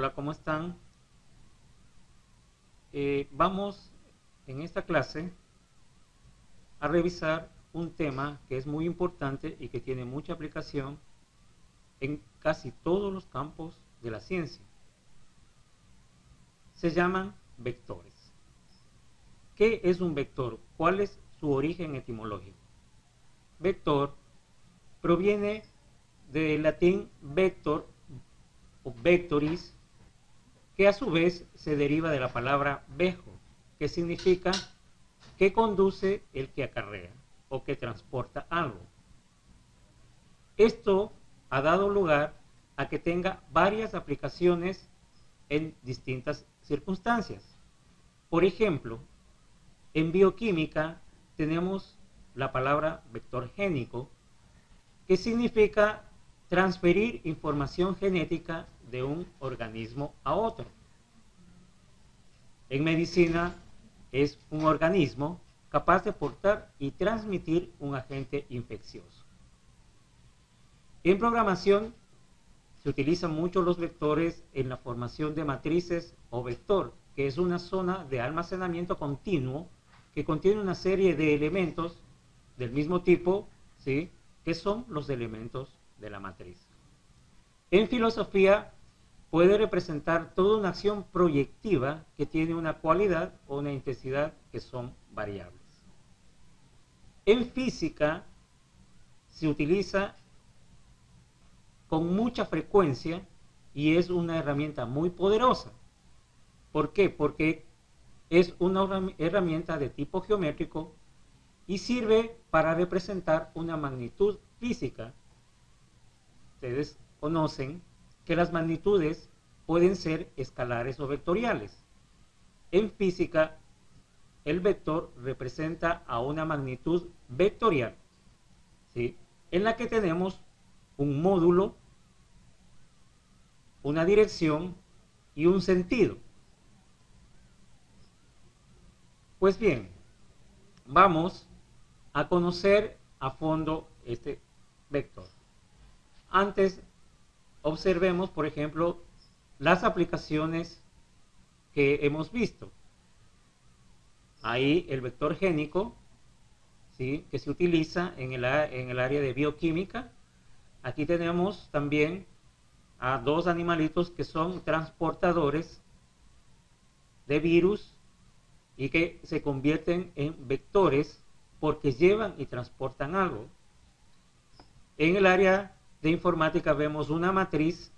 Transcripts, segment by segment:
Hola, ¿cómo están? Vamos en esta clase a revisar un tema que es muy importante y que tiene mucha aplicación en casi todos los campos de la ciencia. Se llaman vectores. ¿Qué es un vector? ¿Cuál es su origen etimológico? Vector proviene del latín vector o vectoris, que a su vez se deriva de la palabra vejo, que significa que conduce el que acarrea o que transporta algo. Esto ha dado lugar a que tenga varias aplicaciones en distintas circunstancias. Por ejemplo, en bioquímica tenemos la palabra vector génico, que significa transferir información genética de un organismo a otro. En medicina es un organismo capaz de portar y transmitir un agente infeccioso. En programación se utilizan mucho los vectores en la formación de matrices o vector, que es una zona de almacenamiento continuo que contiene una serie de elementos del mismo tipo, ¿sí?, que son los elementos de la matriz. En filosofía puede representar toda una acción proyectiva que tiene una cualidad o una intensidad que son variables. En física se utiliza con mucha frecuencia y es una herramienta muy poderosa. ¿Por qué? Porque es una herramienta de tipo geométrico y sirve para representar una magnitud física. Ustedes conocen que las magnitudes pueden ser escalares o vectoriales. En física, el vector representa a una magnitud vectorial, ¿sí?, en la que tenemos un módulo, una dirección y un sentido. Pues bien, vamos a conocer a fondo este vector. Antes, observemos, por ejemplo, las aplicaciones que hemos visto. Ahí el vector génico, ¿sí?, que se utiliza en el área de bioquímica. Aquí tenemos también a dos animalitos que son transportadores de virus y que se convierten en vectores porque llevan y transportan algo. En el área de informática vemos una matriz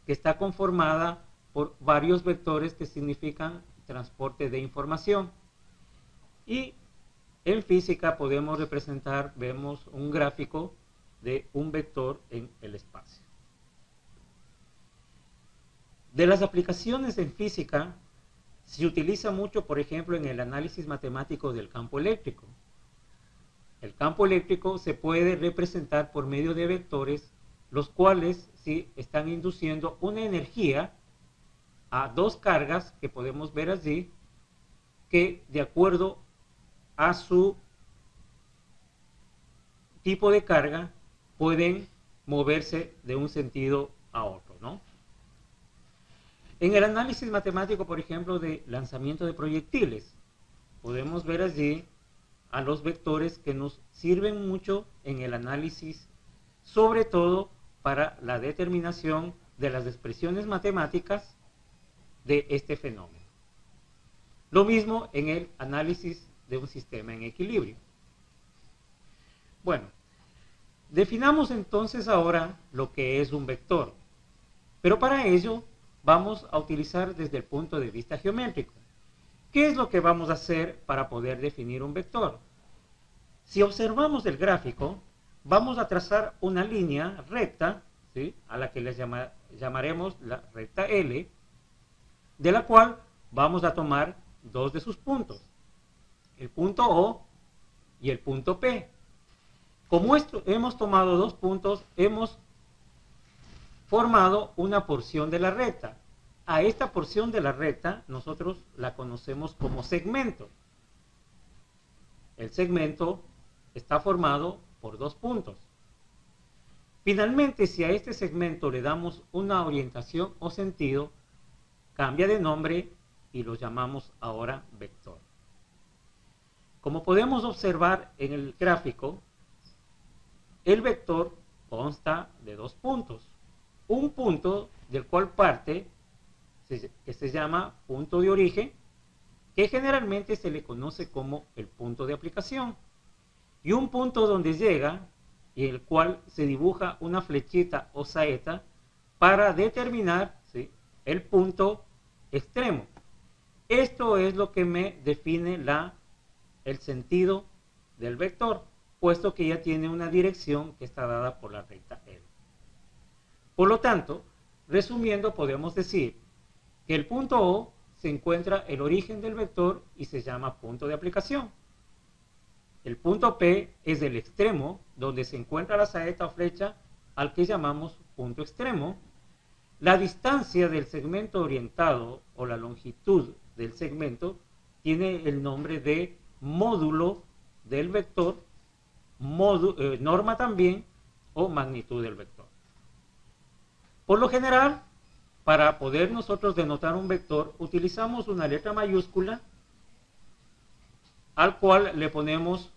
que está conformada por varios vectores que significan transporte de información. Y en física podemos representar, vemos un gráfico de un vector en el espacio. De las aplicaciones en física se utiliza mucho, por ejemplo, en el análisis matemático del campo eléctrico. El campo eléctrico se puede representar por medio de vectores, los cuales sí están induciendo una energía a dos cargas que podemos ver allí, que de acuerdo a su tipo de carga pueden moverse de un sentido a otro, ¿no? En el análisis matemático, por ejemplo, de lanzamiento de proyectiles, podemos ver allí a los vectores que nos sirven mucho en el análisis, sobre todo para la determinación de las expresiones matemáticas de este fenómeno. Lo mismo en el análisis de un sistema en equilibrio. Bueno, definamos entonces ahora lo que es un vector, pero para ello vamos a utilizar desde el punto de vista geométrico. ¿Qué es lo que vamos a hacer para poder definir un vector? Si observamos el gráfico, vamos a trazar una línea recta, ¿sí?, a la que les llamaremos la recta L, de la cual vamos a tomar dos de sus puntos, el punto O y el punto P. Como hemos tomado dos puntos, hemos formado una porción de la recta. A esta porción de la recta nosotros la conocemos como segmento. El segmento está formado por dos puntos. Finalmente, si a este segmento le damos una orientación o sentido, cambia de nombre y lo llamamos ahora vector. Como podemos observar en el gráfico, el vector consta de dos puntos. Un punto del cual parte, que se llama punto de origen, que generalmente se le conoce como el punto de aplicación, y un punto donde llega, y el cual se dibuja una flechita o saeta para determinar, ¿sí?, el punto extremo. Esto es lo que me define el sentido del vector, puesto que ya tiene una dirección que está dada por la recta L. Por lo tanto, resumiendo, podemos decir que el punto O se encuentra el origen del vector y se llama punto de aplicación. El punto P es el extremo donde se encuentra la saeta o flecha al que llamamos punto extremo. La distancia del segmento orientado o la longitud del segmento tiene el nombre de módulo del vector, norma también o magnitud del vector. Por lo general, para poder nosotros denotar un vector, utilizamos una letra mayúscula al cual le ponemos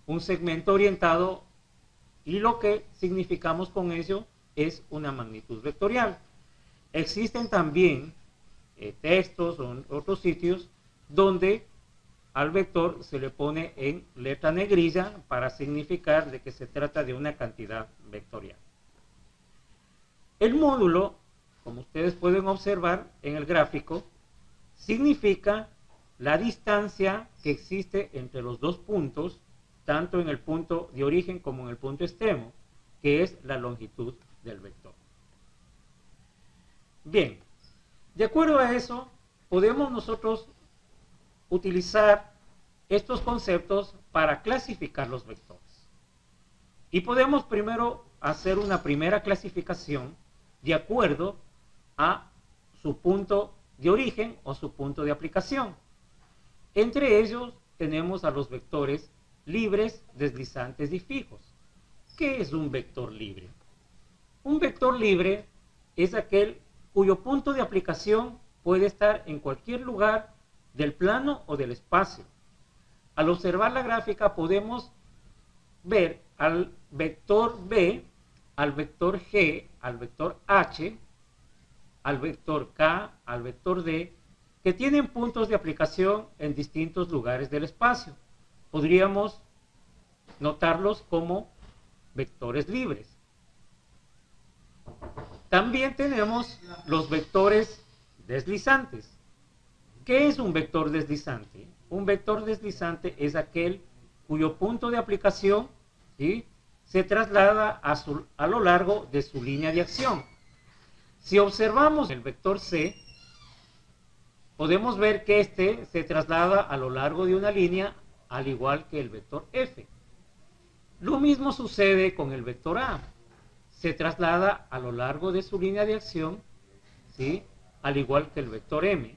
un segmento orientado y lo que significamos con ello es una magnitud vectorial. Existen también textos o otros sitios donde al vector se le pone en letra negrilla para significar de que se trata de una cantidad vectorial. El módulo, como ustedes pueden observar en el gráfico, significa la distancia que existe entre los dos puntos, tanto en el punto de origen como en el punto extremo, que es la longitud del vector. Bien, de acuerdo a eso, podemos nosotros utilizar estos conceptos para clasificar los vectores. Y podemos primero hacer una primera clasificación de acuerdo a su punto de origen o su punto de aplicación. Entre ellos tenemos a los vectores libres, deslizantes y fijos. ¿Qué es un vector libre? Un vector libre es aquel cuyo punto de aplicación puede estar en cualquier lugar del plano o del espacio. Al observar la gráfica podemos ver al vector B, al vector G, al vector H, al vector K, al vector D, que tienen puntos de aplicación en distintos lugares del espacio. Podríamos notarlos como vectores libres. También tenemos los vectores deslizantes. ¿Qué es un vector deslizante? Un vector deslizante es aquel cuyo punto de aplicación, ¿sí?, se traslada a lo largo de su línea de acción. Si observamos el vector C, podemos ver que este se traslada a lo largo de una línea, al igual que el vector F. Lo mismo sucede con el vector A. Se traslada a lo largo de su línea de acción, ¿sí?, al igual que el vector M.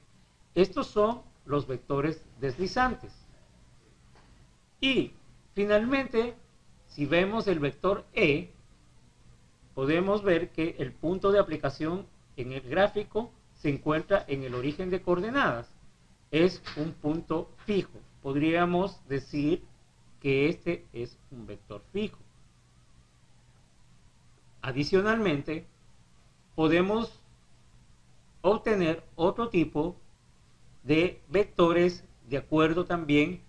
Estos son los vectores deslizantes. Y finalmente, si vemos el vector E, podemos ver que el punto de aplicación en el gráfico se encuentra en el origen de coordenadas. Es un punto fijo. Podríamos decir que este es un vector fijo. Adicionalmente, podemos obtener otro tipo de vectores de acuerdo también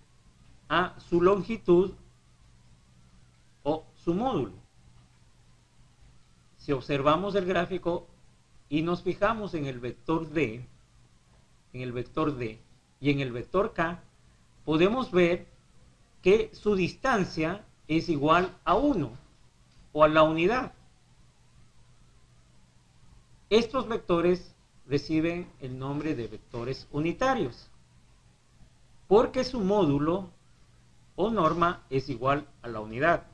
a su longitud o su módulo. Si observamos el gráfico y nos fijamos en el vector D, y en el vector K, podemos ver que su distancia es igual a 1 o a la unidad. Estos vectores reciben el nombre de vectores unitarios porque su módulo o norma es igual a la unidad.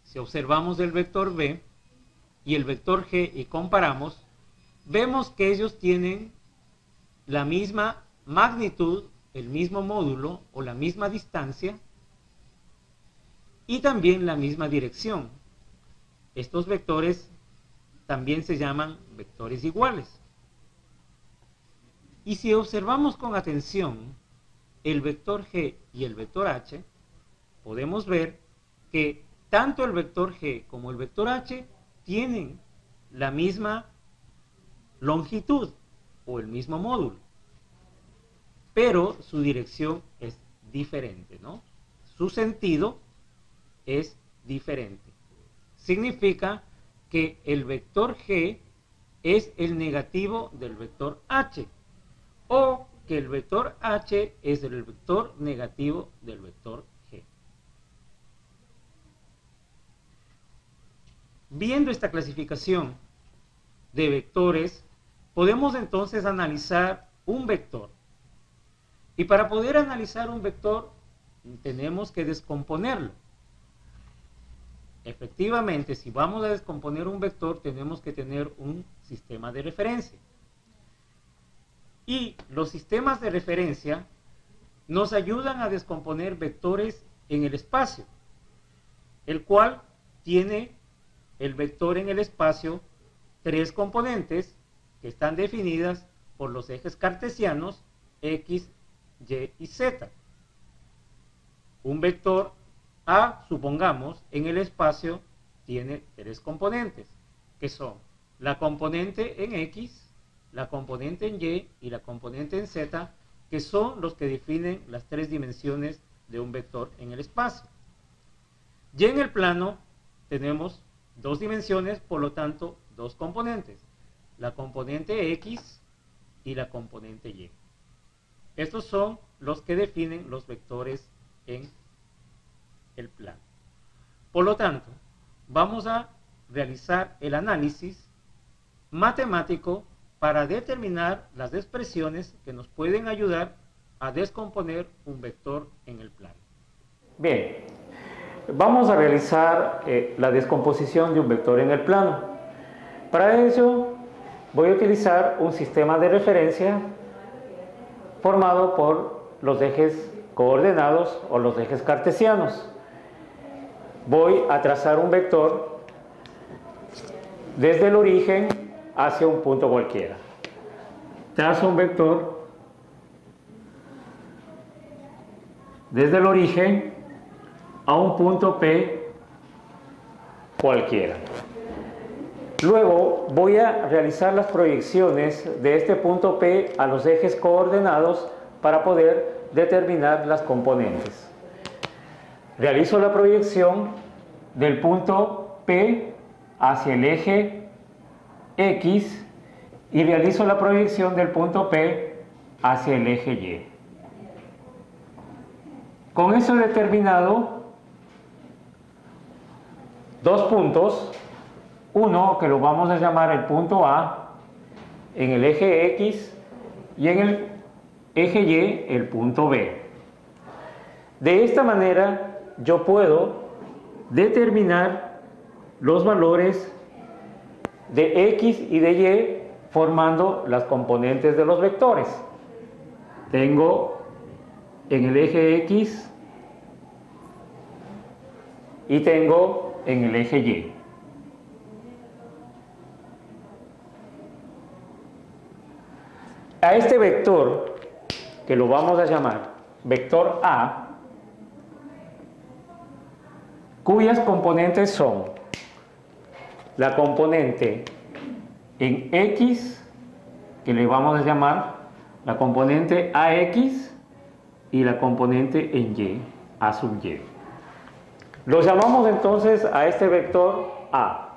Si observamos el vector B y el vector G y comparamos, vemos que ellos tienen la misma magnitud, el mismo módulo o la misma distancia y también la misma dirección. estos vectores también se llaman vectores iguales. Y si observamos con atención el vector G y el vector H, podemos ver que tanto el vector G como el vector H tienen la misma longitud o el mismo módulo, pero su dirección es diferente, ¿no? Su sentido es diferente. Significa que el vector G es el negativo del vector H, o que el vector H es el vector negativo del vector G. Viendo esta clasificación de vectores, podemos entonces analizar un vector. Y para poder analizar un vector, tenemos que descomponerlo. Efectivamente, si vamos a descomponer un vector, tenemos que tener un sistema de referencia. Y los sistemas de referencia nos ayudan a descomponer vectores en el espacio, el cual tiene el vector en el espacio tres componentes que están definidas por los ejes cartesianos X, Y y Z. Un vector A, supongamos, en el espacio tiene tres componentes, que son la componente en X, la componente en Y y la componente en Z, que son los que definen las tres dimensiones de un vector en el espacio. Y en el plano tenemos dos dimensiones, por lo tanto, dos componentes, la componente X y la componente Y. Estos son los que definen los vectores en el plano. Por lo tanto, vamos a realizar el análisis matemático para determinar las expresiones que nos pueden ayudar a descomponer un vector en el plano. Bien, vamos a realizar la descomposición de un vector en el plano. Para ello, voy a utilizar un sistema de referencia formado por los ejes coordenados o los ejes cartesianos. Voy a trazar un vector desde el origen hacia un punto cualquiera. Trazo un vector desde el origen a un punto P cualquiera. Luego voy a realizar las proyecciones de este punto P a los ejes coordenados para poder determinar las componentes. Realizo la proyección del punto P hacia el eje X y realizo la proyección del punto P hacia el eje Y. Con eso he determinado dos puntos, uno que lo vamos a llamar el punto A en el eje X y en el eje Y el punto B. De esta manera yo puedo determinar los valores de X y de Y formando las componentes de los vectores. Tengo en el eje X y tengo en el eje Y. A este vector, que lo vamos a llamar vector A, cuyas componentes son la componente en X, que le vamos a llamar la componente AX, y la componente en Y, A sub Y. Lo llamamos entonces a este vector A.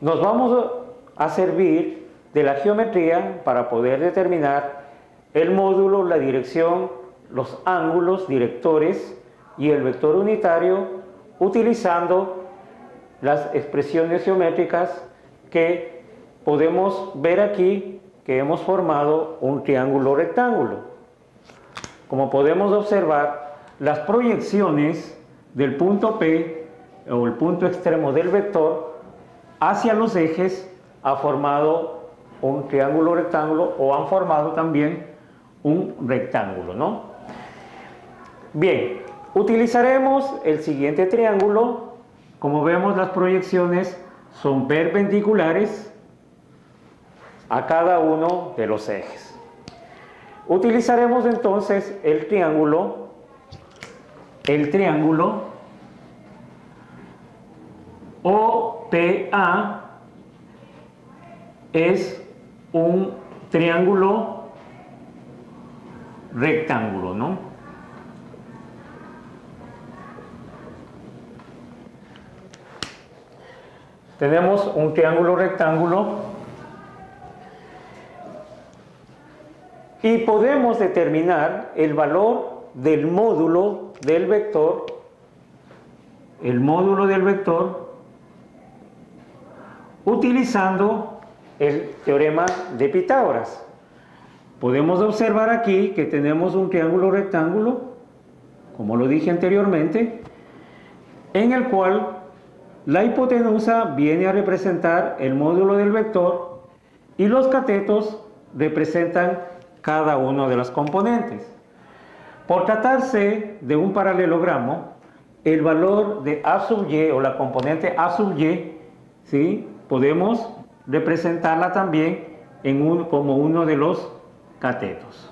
Nos vamos a servir de la geometría para poder determinar el módulo, la dirección, los ángulos directores y el vector unitario utilizando las expresiones geométricas que podemos ver aquí, que hemos formado un triángulo rectángulo. Como podemos observar, las proyecciones del punto P o el punto extremo del vector hacia los ejes ha formado un triángulo rectángulo o han formado también un rectángulo, ¿no? Bien, utilizaremos el siguiente triángulo como vemos, las proyecciones son perpendiculares a cada uno de los ejes. Utilizaremos entonces el triángulo OPA. Es un triángulo rectángulo, ¿no? Tenemos un triángulo rectángulo y podemos determinar el valor del módulo del vector, utilizando el teorema de Pitágoras. Podemos observar aquí que tenemos un triángulo rectángulo, como lo dije anteriormente, en el cual la hipotenusa viene a representar el módulo del vector y los catetos representan cada una de las componentes. Por tratarse de un paralelogramo, el valor de A sub y o la componente A sub y, ¿sí?, podemos representarla también como uno de los catetos.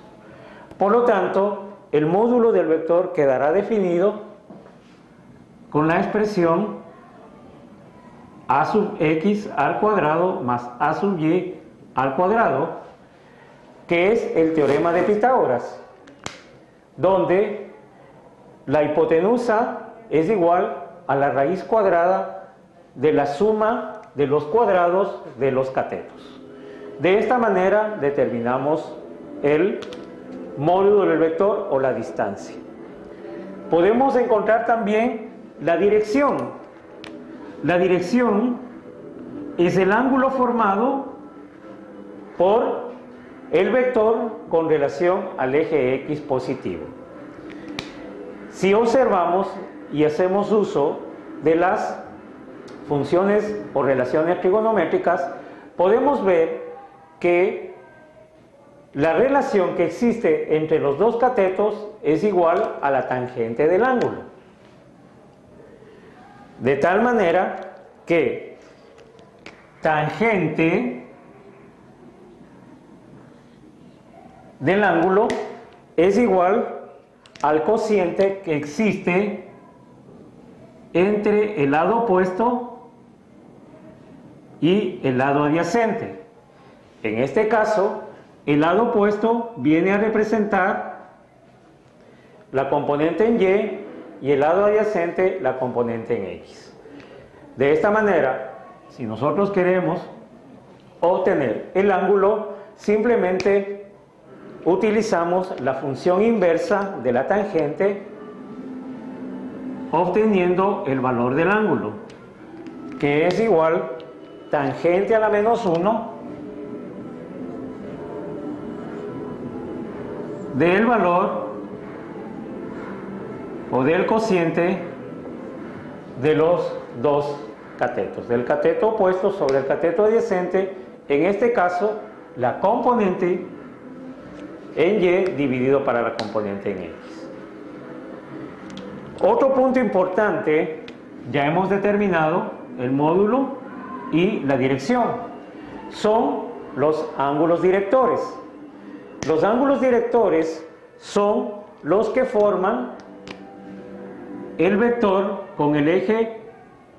Por lo tanto, el módulo del vector quedará definido con la expresión A sub x al cuadrado más A sub y al cuadrado, que es el teorema de Pitágoras, donde la hipotenusa es igual a la raíz cuadrada de la suma de los cuadrados de los catetos. De esta manera determinamos el módulo del vector o la distancia. Podemos encontrar también la dirección. La dirección es el ángulo formado por el vector con relación al eje X positivo. Si observamos y hacemos uso de las funciones o relaciones trigonométricas, podemos ver que la relación que existe entre los dos catetos es igual a la tangente del ángulo. De tal manera que tangente del ángulo es igual al cociente que existe entre el lado opuesto y el lado adyacente. En este caso, el lado opuesto viene a representar la componente en Y y el lado adyacente la componente en X. De esta manera, si nosotros queremos obtener el ángulo, simplemente utilizamos la función inversa de la tangente, obteniendo el valor del ángulo, que es igual tangente a la menos 1 del valor o del cociente de los dos catetos, del cateto opuesto sobre el cateto adyacente, en este caso la componente en Y dividido para la componente en X. Otro punto importante, ya hemos determinado el módulo y la dirección, son los ángulos directores. Los ángulos directores son los que forman el vector con el eje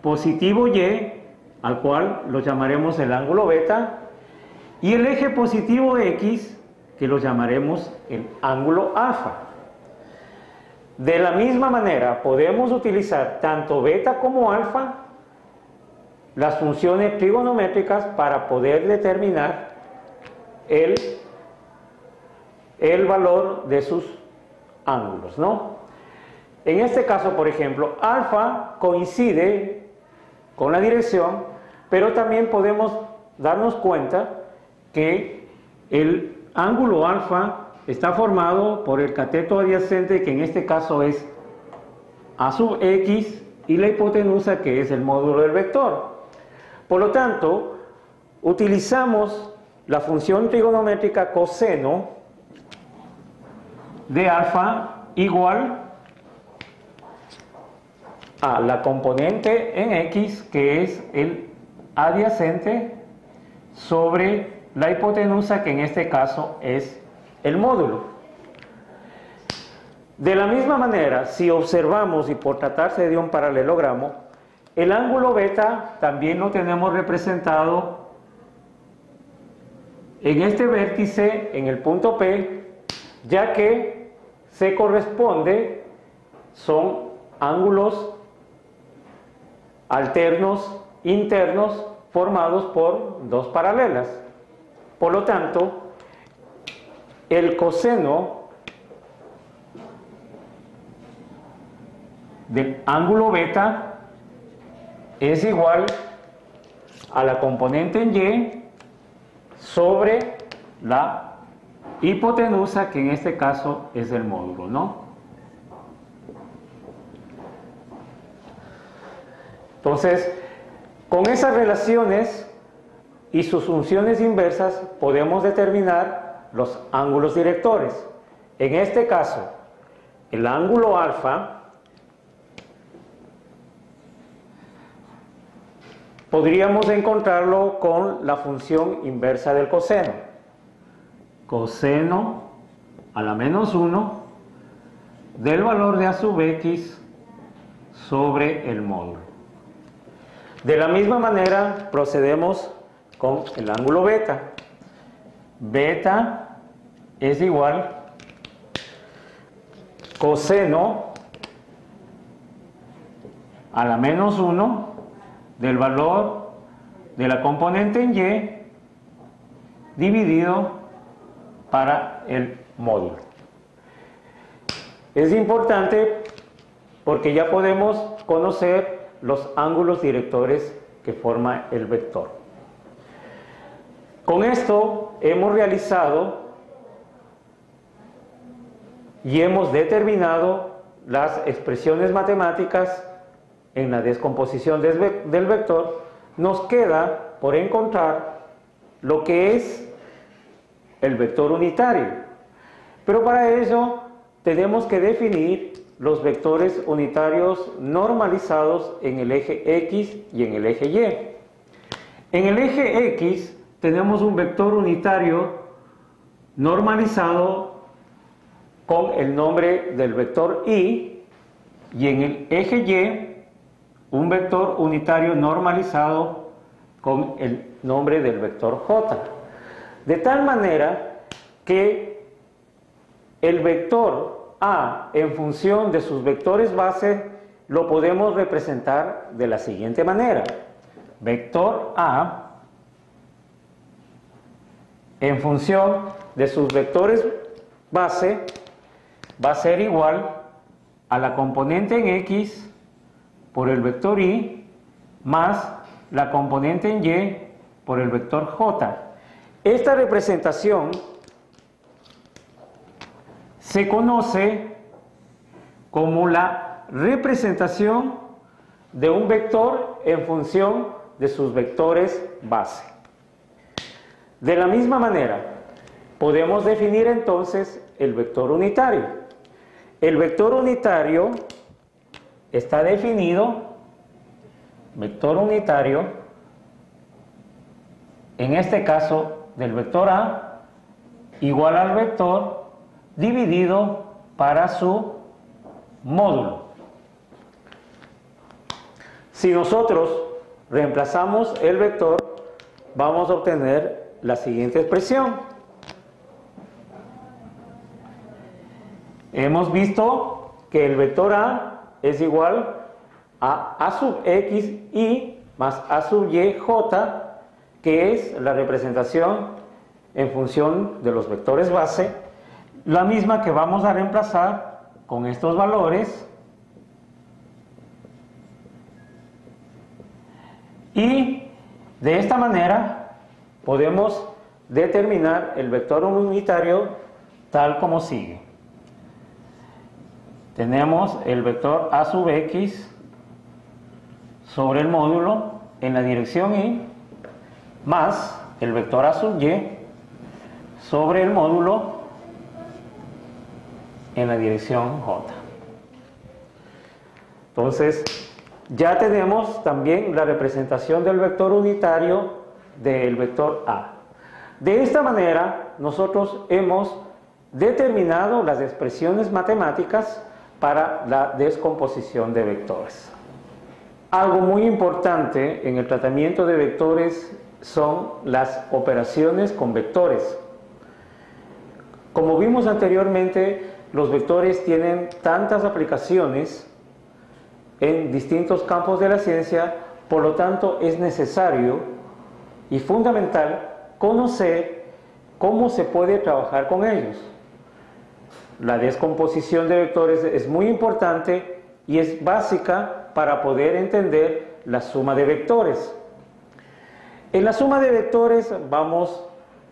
positivo Y, al cual lo llamaremos el ángulo beta, y el eje positivo X, que lo llamaremos el ángulo alfa. De la misma manera, podemos utilizar tanto beta como alfa, las funciones trigonométricas, para poder determinar el valor de sus ángulos, ¿no? En este caso, por ejemplo, alfa coincide con la dirección, pero también podemos darnos cuenta que el ángulo alfa está formado por el cateto adyacente, que en este caso es A sub x, y la hipotenusa, que es el módulo del vector. Por lo tanto, utilizamos la función trigonométrica coseno de alfa igual a la componente en X, que es el adyacente, sobre la hipotenusa, que en este caso es el módulo. De la misma manera, si observamos, y por tratarse de un paralelogramo, el ángulo beta también lo tenemos representado en este vértice, en el punto P, ya que se corresponde, son ángulos alternos internos formados por dos paralelas. Por lo tanto, el coseno del ángulo beta es igual a la componente en Y sobre la hipotenusa, que en este caso es el módulo, ¿no? Entonces, con esas relaciones y sus funciones inversas podemos determinar los ángulos directores. En este caso, el ángulo alfa podríamos encontrarlo con la función inversa del coseno. Coseno a la menos 1 del valor de a sub x sobre el módulo. De la misma manera procedemos con el ángulo beta. Beta es igual coseno a la menos 1 del valor de la componente en Y dividido para el módulo. Es importante porque ya podemos conocer los ángulos directores que forma el vector. Con esto hemos realizado y hemos determinado las expresiones matemáticas en la descomposición del vector. Nos queda por encontrar lo que es el vector unitario, pero para ello tenemos que definir los vectores unitarios normalizados en el eje X y en el eje Y. En el eje X tenemos un vector unitario normalizado con el nombre del vector Y, y en el eje Y un vector unitario normalizado con el nombre del vector J. De tal manera que el vector A en función de sus vectores base lo podemos representar de la siguiente manera. Vector A en función de sus vectores base va a ser igual a la componente en X por el vector Y más la componente en Y por el vector J. Esta representación se conoce como la representación de un vector en función de sus vectores base. De la misma manera, podemos definir entonces el vector unitario. El vector unitario está definido, vector unitario, en este caso del vector A, igual al vector dividido para su módulo. Si nosotros reemplazamos el vector, vamos a obtener la siguiente expresión. Hemos visto que el vector A es igual a A sub X y más A sub Y J, que es la representación en función de los vectores base, la misma que vamos a reemplazar con estos valores, y de esta manera podemos determinar el vector unitario tal como sigue. Tenemos el vector A sub X sobre el módulo en la dirección Y más el vector A sub Y sobre el módulo en la dirección J. Entonces, Ya tenemos también la representación del vector unitario del vector A. De esta manera, nosotros hemos determinado las expresiones matemáticas para la descomposición de vectores. Algo muy importante en el tratamiento de vectores son las operaciones con vectores. Como vimos anteriormente, los vectores tienen tantas aplicaciones en distintos campos de la ciencia, por lo tanto es necesario y fundamental conocer cómo se puede trabajar con ellos. La descomposición de vectores es muy importante y es básica para poder entender la suma de vectores. En la suma de vectores vamos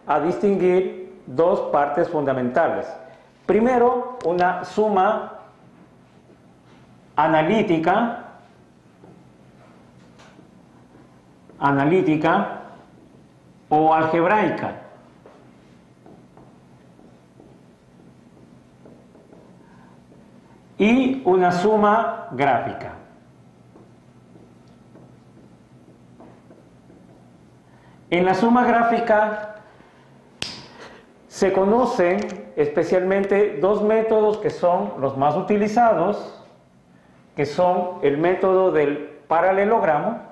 a distinguir dos partes fundamentales. Primero, una suma analítica o algebraica. Y una suma gráfica. En la suma gráfica se conocen especialmente dos métodos que son los más utilizados, que son el método del paralelogramo,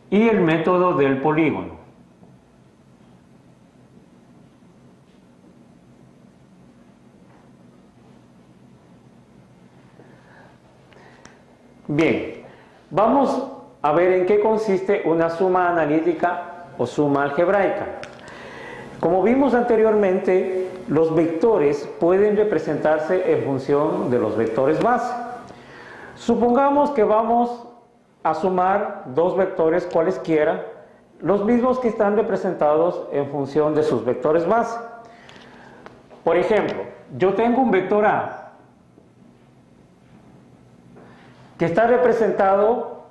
y el método del polígono. Bien, vamos a ver en qué consiste una suma analítica o suma algebraica. Como vimos anteriormente, los vectores pueden representarse en función de los vectores base. Supongamos que vamos a sumar dos vectores cualesquiera, los mismos que están representados en función de sus vectores base. Por ejemplo, yo tengo un vector A que está representado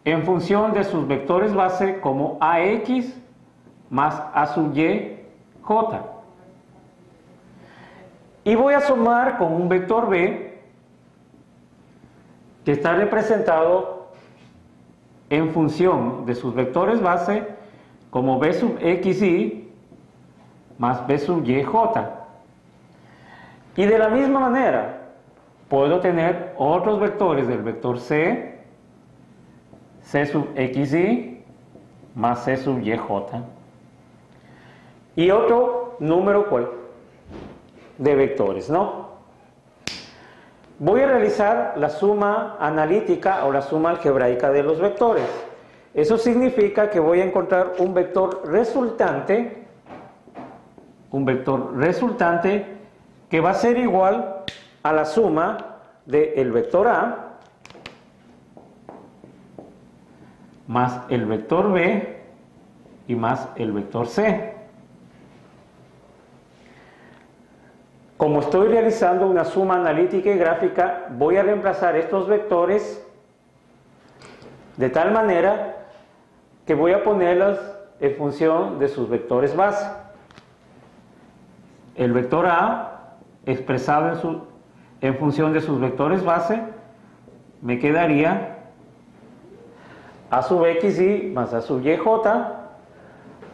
en función de sus vectores base como AX más A sub Y, J. Y voy a sumar con un vector B que está representado en función de sus vectores base como B sub XY más B sub YJ. Y de la misma manera, puedo tener otros vectores del vector C, C sub XY más C sub YJ. Y otro número de vectores, ¿no? Voy a realizar la suma analítica o la suma algebraica de los vectores. Eso significa que voy a encontrar un vector resultante que va a ser igual a la suma del vector A más el vector B y más el vector C. Como estoy realizando una suma analítica y gráfica, voy a reemplazar estos vectores de tal manera que voy a ponerlos en función de sus vectores base. El vector A expresado en función de sus vectores base me quedaría A sub XY más A sub YJ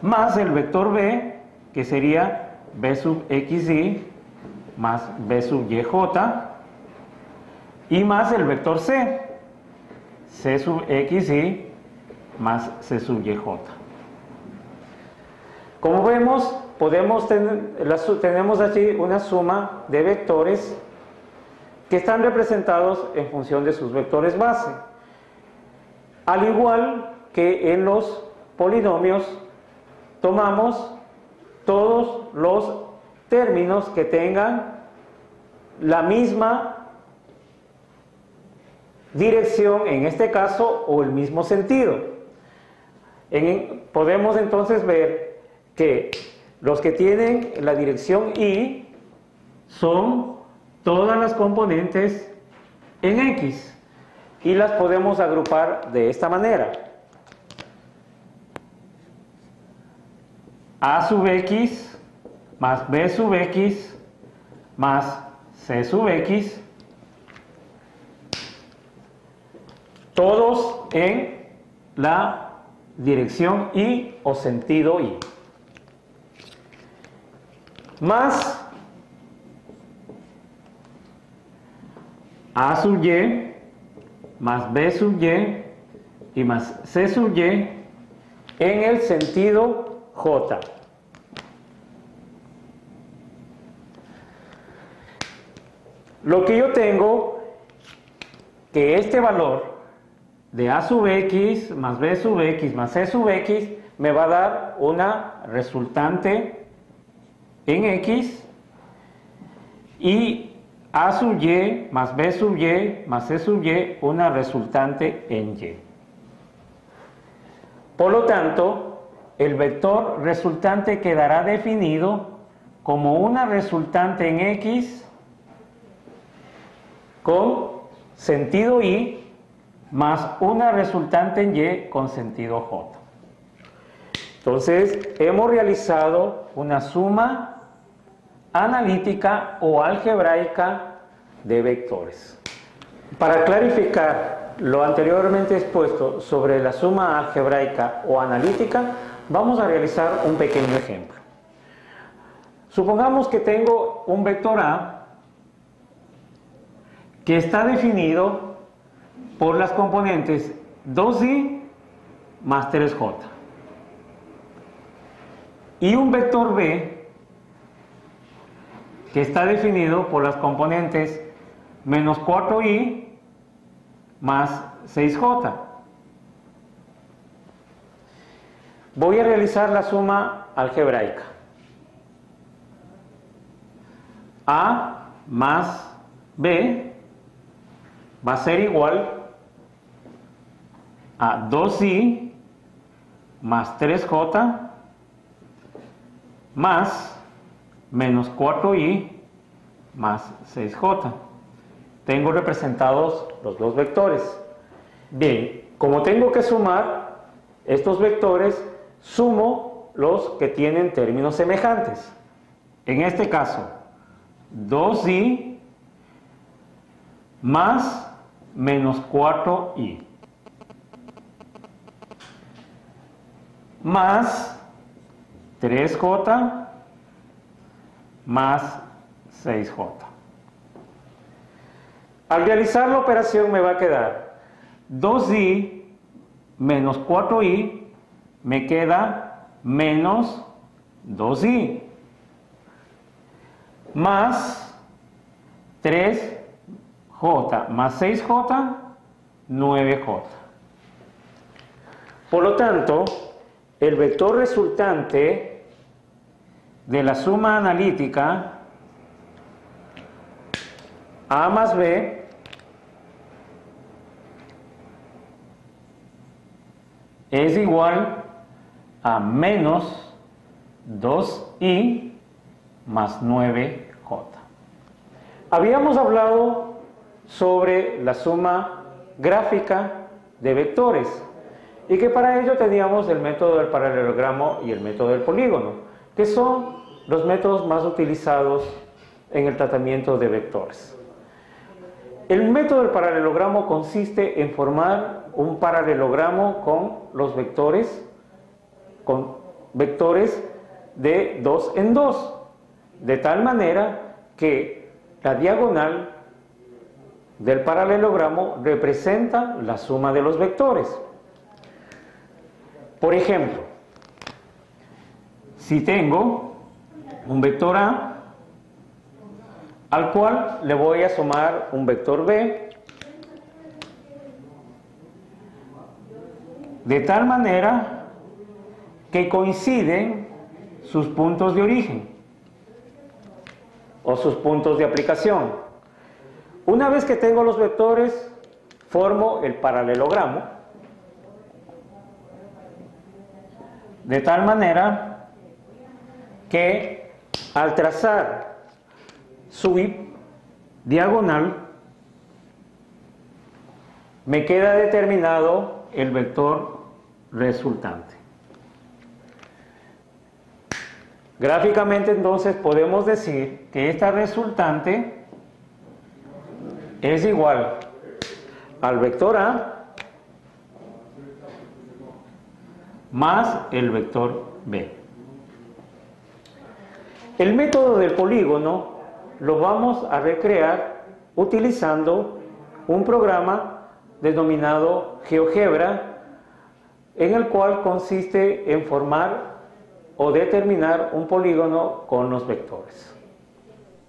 más el vector B, que sería B sub XY más B sub YJ, y más el vector C, C sub XY más C sub YJ. Como vemos, tenemos aquí una suma de vectores que están representados en función de sus vectores base. Al igual que en los polinomios, tomamos todos los términos que tengan la misma dirección, en este caso, o el mismo sentido. Podemos entonces ver que los que tienen la dirección Y son todas las componentes en X y las podemos agrupar de esta manera. A sub x más b sub x más c sub x, todos en la dirección y o sentido y, más a sub y más b sub y más c sub y en el sentido j. Lo que yo tengo, que este valor de a sub x más b sub x más c sub x me va a dar una resultante en x, y a sub y más b sub y más c sub y una resultante en y. Por lo tanto, el vector resultante quedará definido como una resultante en x con sentido y más una resultante en y con sentido j. Entonces, hemos realizado una suma analítica o algebraica de vectores. Para clarificar lo anteriormente expuesto sobre la suma algebraica o analítica, vamos a realizar un pequeño ejemplo. Supongamos que tengo un vector A que está definido por las componentes 2i más 3j, y un vector B que está definido por las componentes menos 4i más 6j. Voy a realizar la suma algebraica. A más B va a ser igual a 2i más 3j más menos 4i más 6j. Tengo representados los dos vectores. Bien, como tengo que sumar estos vectores, sumo los que tienen términos semejantes. En este caso, 2i más menos 4i más 3j más 6j. Al realizar la operación me va a quedar 2i menos 4i, me queda menos 2i, más 3j más 6j, 9j. Por lo tanto, el vector resultante de la suma analítica A más B es igual a menos 2i más 9j. Habíamos hablado sobre la suma gráfica de vectores y que para ello teníamos el método del paralelogramo y el método del polígono, que son los métodos más utilizados en el tratamiento de vectores. El método del paralelogramo consiste en formar un paralelogramo con vectores de 2 en 2, de tal manera que la diagonal del paralelogramo representa la suma de los vectores. Por ejemplo, si tengo un vector A al cual le voy a sumar un vector B, de tal manera que coinciden sus puntos de origen o sus puntos de aplicación. Una vez que tengo los vectores, formo el paralelogramo, de tal manera que al trazar su diagonal me queda determinado el vector resultante. Gráficamente entonces podemos decir que esta resultante es igual al vector A más el vector B. El método del polígono lo vamos a recrear utilizando un programa denominado GeoGebra, en el cual consiste en formar o determinar un polígono con los vectores.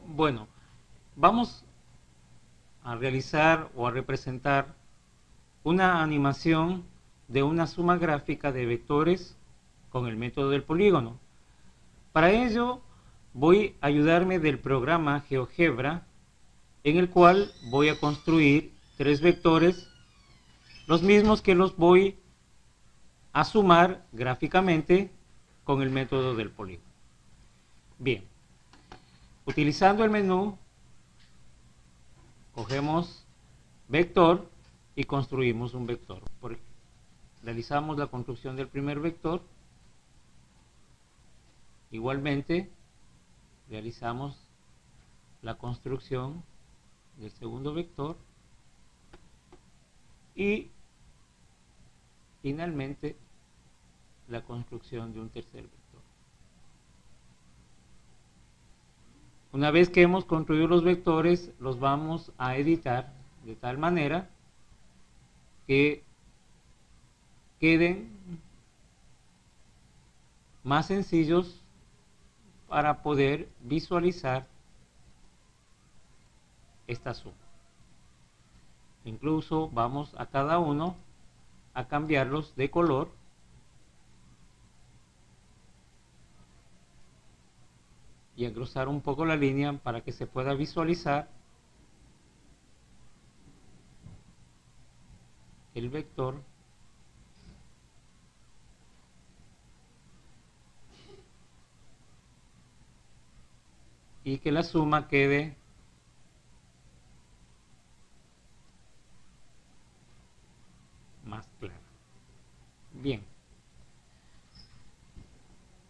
Bueno, vamos a realizar o a representar una animación de una suma gráfica de vectores con el método del polígono. Para ello voy a ayudarme del programa GeoGebra, en el cual voy a construir 3 vectores, los mismos que los voy a sumar gráficamente con el método del polígono. Bien, utilizando el menú, cogemos vector y construimos un vector. Realizamos la construcción del primer vector. Igualmente, realizamos la construcción del segundo vector. Y finalmente, la construcción de un tercer vector. Una vez que hemos construido los vectores, los vamos a editar de tal manera que queden más sencillos para poder visualizar esta suma. Incluso vamos a cada uno a cambiarlos de color y engrosar un poco la línea para que se pueda visualizar el vector y que la suma quede más clara. Bien,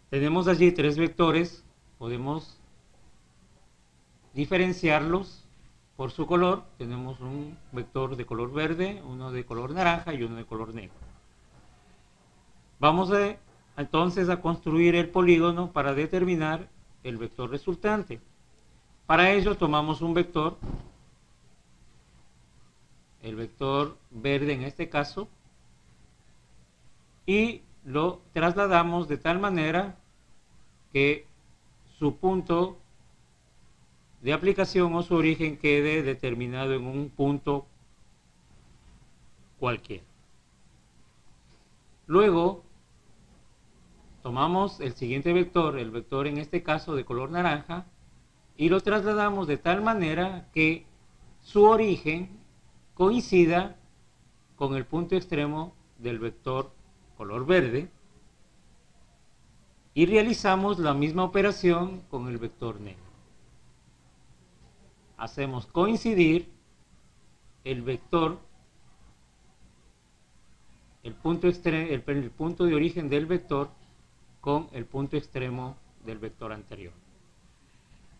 tenemos allí 3 vectores. Podemos diferenciarlos por su color. Tenemos un vector de color verde, uno de color naranja y uno de color negro. Vamos entonces a construir el polígono para determinar el vector resultante. Para ello tomamos un vector, el vector verde en este caso, y lo trasladamos de tal manera que su punto de aplicación o su origen quede determinado en un punto cualquiera. Luego tomamos el siguiente vector, el vector en este caso de color naranja, y lo trasladamos de tal manera que su origen coincida con el punto extremo del vector color verde. Y realizamos la misma operación con el vector negro. Hacemos coincidir el vector, el punto de origen del vector con el punto extremo del vector anterior.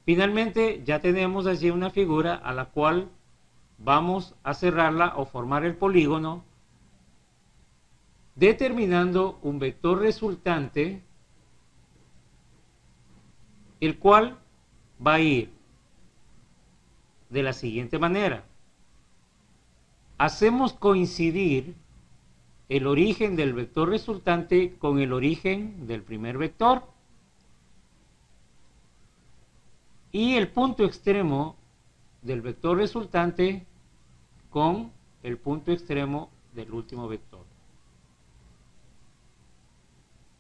Finalmente ya tenemos allí una figura a la cual vamos a cerrarla o formar el polígono, determinando un vector resultante, el cual va a ir de la siguiente manera. Hacemos coincidir el origen del vector resultante con el origen del primer vector y el punto extremo del vector resultante con el punto extremo del último vector.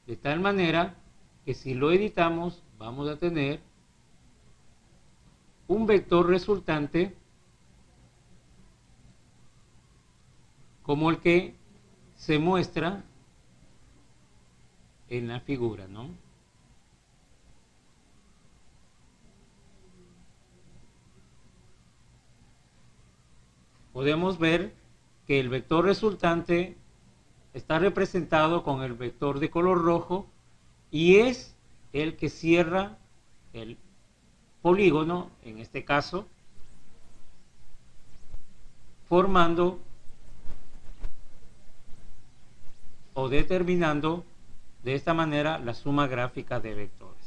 De tal manera que si lo editamos vamos a tener un vector resultante como el que se muestra en la figura, ¿no? Podemos ver que el vector resultante está representado con el vector de color rojo y es el que cierra el polígono, en este caso, formando o determinando de esta manera la suma gráfica de vectores.